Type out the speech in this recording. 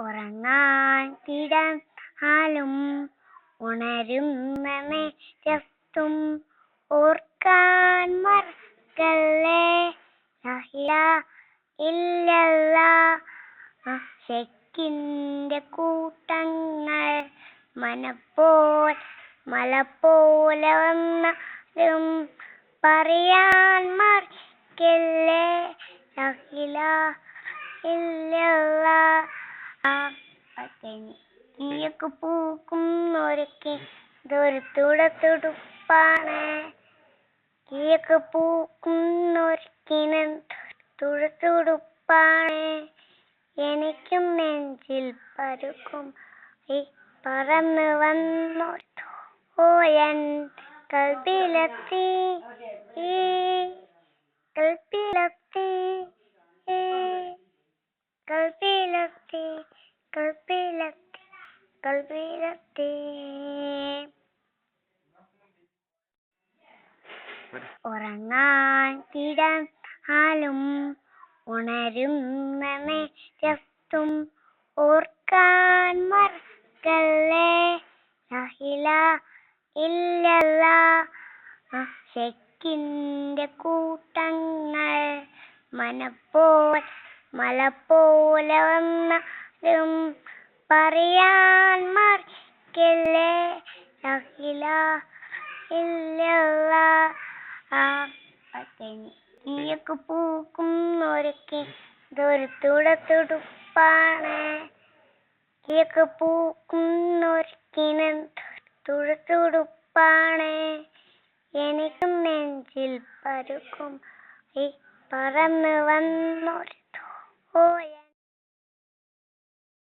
ഉറങ്ങാൻ കിടന്നാലും ഉണരുന്ന നേരത്തും ഓർക്കാൻ മറക്കല്ലേ ശെക്കിന്റെ കൂട്ടങ്ങൾ മല പോലെ വന്നാലും പറയാൻ മറക്കല്ലേ നീയൊക്കെ പൂക്കുന്നൊരൊക്കെ ഇതൊരു തുടുപ്പാണ്. നീയൊക്കെ പൂക്കുന്നൊരുക്കിന് തുടുപ്പാണ്. എനിക്കും നെഞ്ചിൽ പരുക്കും പറന്ന് വന്നൊരു ഓയൻ കൽബിലെത്തി കൽബിലെത്തി കൽബിലെത്തി കൽബിലെത്തി കൽബിലെത്തി. ഉറങ്ങാൻ കിടന്നാലും ഉണരുന്ന നേരത്തും ഓർക്കാൻ മറക്കല്ലേ ശെക്കിന്റെ കൂട്ടങ്ങൾ മല പോലെ വന്നാലും പറയാൻ മറക്കല്ലേ നീയൊക്കെ പൂക്കുന്നൊരൊക്കെ ഇതൊരു തുടുപ്പാണ്. നീയൊക്കെ പൂക്കുന്നൊരുക്കിന് തുടുപ്പാണ്. എനിക്കും നെഞ്ചിൽ പരുക്കും പറന്ന് വന്നൊരു ഓയൻ